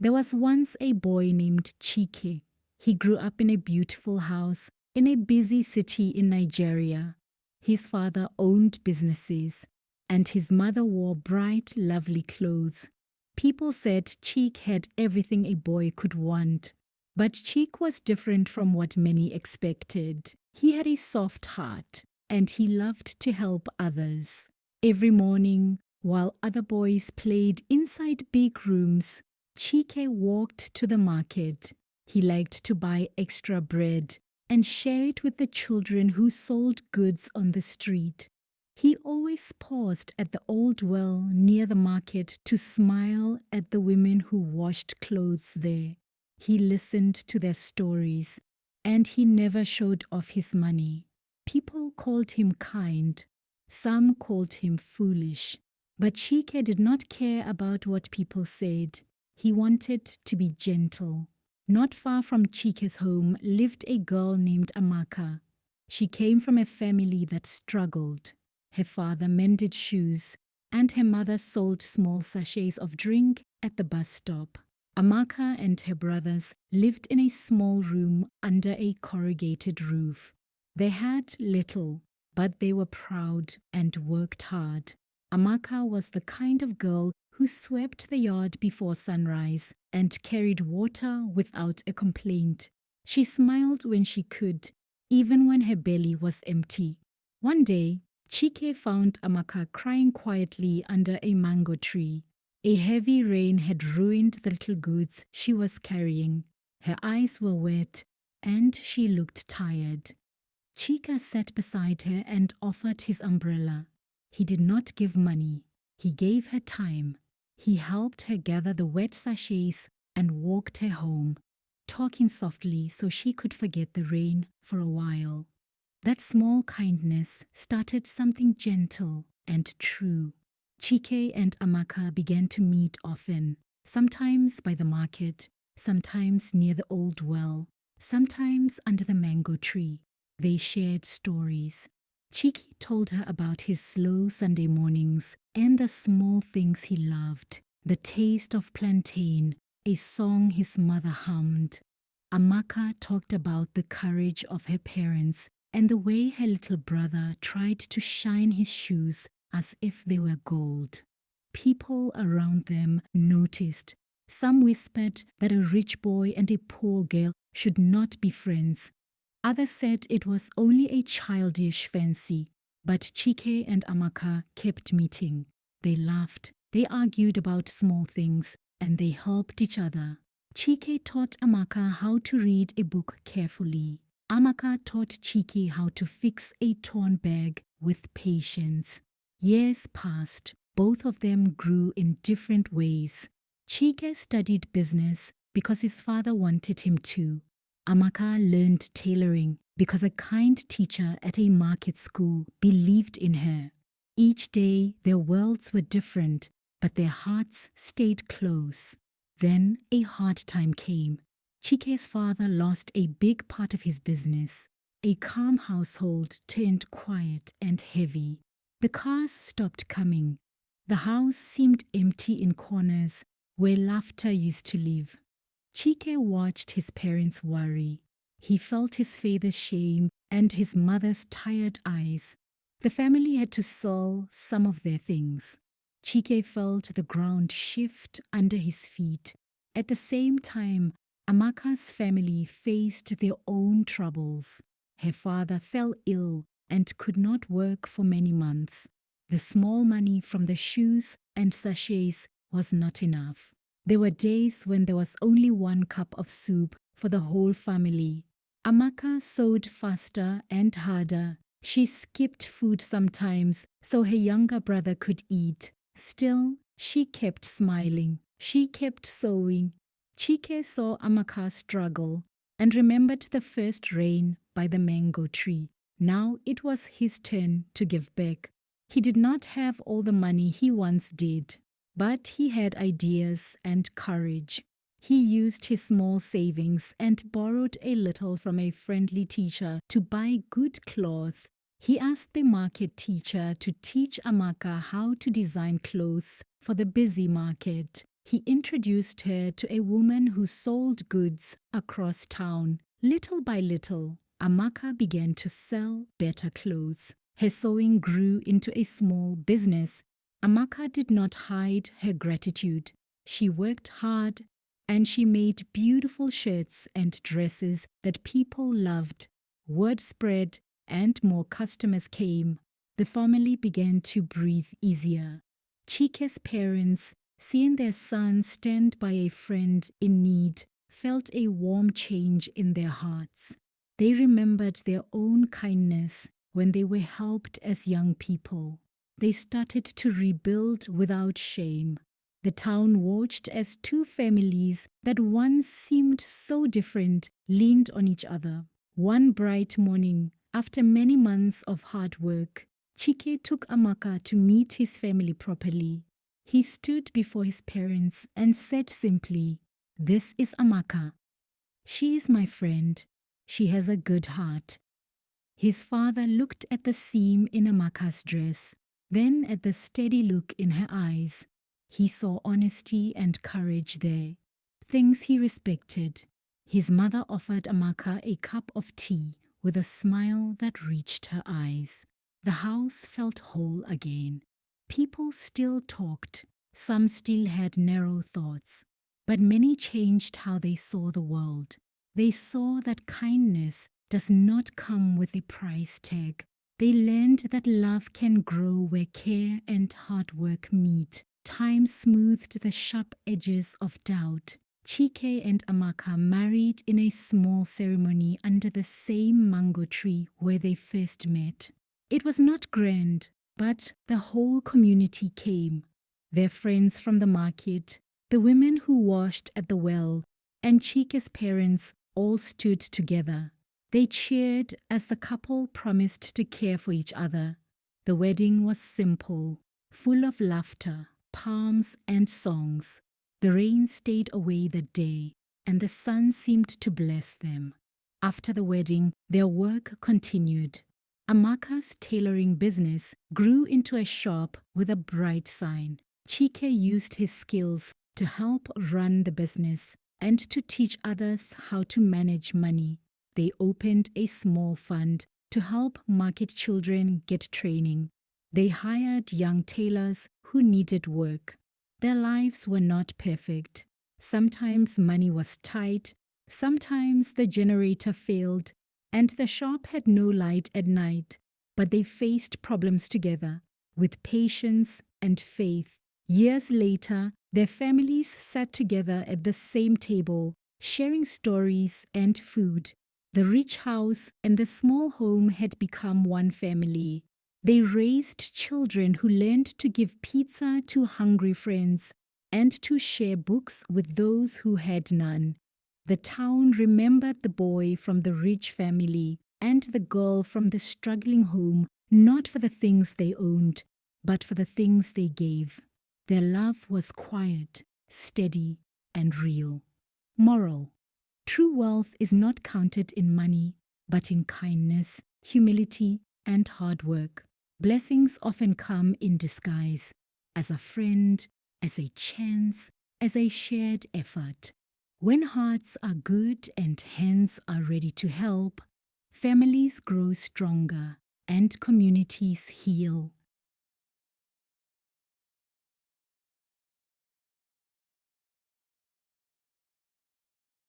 There was once a boy named Chike. He grew up in a beautiful house in a busy city in Nigeria. His father owned businesses, and his mother wore bright, lovely clothes. People said Chike had everything a boy could want. But Chike was different from what many expected. He had a soft heart, and he loved to help others. Every morning, while other boys played inside big rooms, Chike walked to the market. He liked to buy extra bread and share it with the children who sold goods on the street. He always paused at the old well near the market to smile at the women who washed clothes there. He listened to their stories, and he never showed off his money. People called him kind. Some called him foolish. But Chike did not care about what people said. He wanted to be gentle. Not far from Chike's home lived a girl named Amaka. She came from a family that struggled. Her father mended shoes, and her mother sold small sachets of drink at the bus stop. Amaka and her brothers lived in a small room under a corrugated roof. They had little, but they were proud and worked hard. Amaka was the kind of girl who swept the yard before sunrise and carried water without a complaint. She smiled when she could, even when her belly was empty. One day, Chike found Amaka crying quietly under a mango tree. A heavy rain had ruined the little goods she was carrying. Her eyes were wet, and she looked tired. Chike sat beside her and offered his umbrella. He did not give money. He gave her time. He helped her gather the wet sachets and walked her home, talking softly so she could forget the rain for a while. That small kindness started something gentle and true. Chike and Amaka began to meet often, sometimes by the market, sometimes near the old well, sometimes under the mango tree. They shared stories. Chike told her about his slow Sunday mornings and the small things he loved, the taste of plantain, a song his mother hummed. Amaka talked about the courage of her parents and the way her little brother tried to shine his shoes as if they were gold. People around them noticed. Some whispered that a rich boy and a poor girl should not be friends. Others said it was only a childish fancy. But Chike and Amaka kept meeting. They laughed, they argued about small things, and they helped each other. Chike taught Amaka how to read a book carefully. Amaka taught Chike how to fix a torn bag with patience. Years passed. Both of them grew in different ways. Chike studied business because his father wanted him to. Amaka learned tailoring because a kind teacher at a market school believed in her. Each day, their worlds were different, but their hearts stayed close. Then a hard time came. Chike's father lost a big part of his business. A calm household turned quiet and heavy. The cars stopped coming. The house seemed empty in corners where laughter used to live. Chike watched his parents worry. He felt his father's shame and his mother's tired eyes. The family had to sell some of their things. Chike felt the ground shift under his feet. At the same time, Amaka's family faced their own troubles. Her father fell ill and could not work for many months. The small money from the shoes and sachets was not enough. There were days when there was only one cup of soup for the whole family. Amaka sewed faster and harder. She skipped food sometimes so her younger brother could eat. Still, she kept smiling. She kept sewing. Chike saw Amaka struggle and remembered the first rain by the mango tree. Now it was his turn to give back. He did not have all the money he once did, but he had ideas and courage. He used his small savings and borrowed a little from a friendly teacher to buy good cloth. He asked the market teacher to teach Amaka how to design clothes for the busy market. He introduced her to a woman who sold goods across town. Little by little, Amaka began to sell better clothes. Her sewing grew into a small business. Amaka did not hide her gratitude. She worked hard and she made beautiful shirts and dresses that people loved. Word spread and more customers came. The family began to breathe easier. Chike's parents, seeing their son stand by a friend in need, felt a warm change in their hearts. They remembered their own kindness when they were helped as young people. They started to rebuild without shame. The town watched as two families that once seemed so different leaned on each other. One bright morning, after many months of hard work, Chike took Amaka to meet his family properly. He stood before his parents and said simply, "This is Amaka. She is my friend. She has a good heart." His father looked at the seam in Amaka's dress, then at the steady look in her eyes. He saw honesty and courage there, things he respected. His mother offered Amaka a cup of tea with a smile that reached her eyes. The house felt whole again. People still talked. Some still had narrow thoughts. But many changed how they saw the world. They saw that kindness does not come with a price tag. They learned that love can grow where care and hard work meet. Time smoothed the sharp edges of doubt. Chike and Amaka married in a small ceremony under the same mango tree where they first met. It was not grand, but the whole community came. Their friends from the market, the women who washed at the well, and Chike's parents all stood together. They cheered as the couple promised to care for each other. The wedding was simple, full of laughter, palms, and songs. The rain stayed away that day, and the sun seemed to bless them. After the wedding, their work continued. Amaka's tailoring business grew into a shop with a bright sign. Chike used his skills to help run the business and to teach others how to manage money. They opened a small fund to help market children get training. They hired young tailors who needed work. Their lives were not perfect. Sometimes money was tight, sometimes the generator failed, and the shop had no light at night. But they faced problems together, with patience and faith. Years later, their families sat together at the same table, sharing stories and food. The rich house and the small home had become one family. They raised children who learned to give pizza to hungry friends and to share books with those who had none. The town remembered the boy from the rich family and the girl from the struggling home, not for the things they owned, but for the things they gave. Their love was quiet, steady, and real. Moral: true wealth is not counted in money, but in kindness, humility, and hard work. Blessings often come in disguise, as a friend, as a chance, as a shared effort. When hearts are good and hands are ready to help, families grow stronger and communities heal.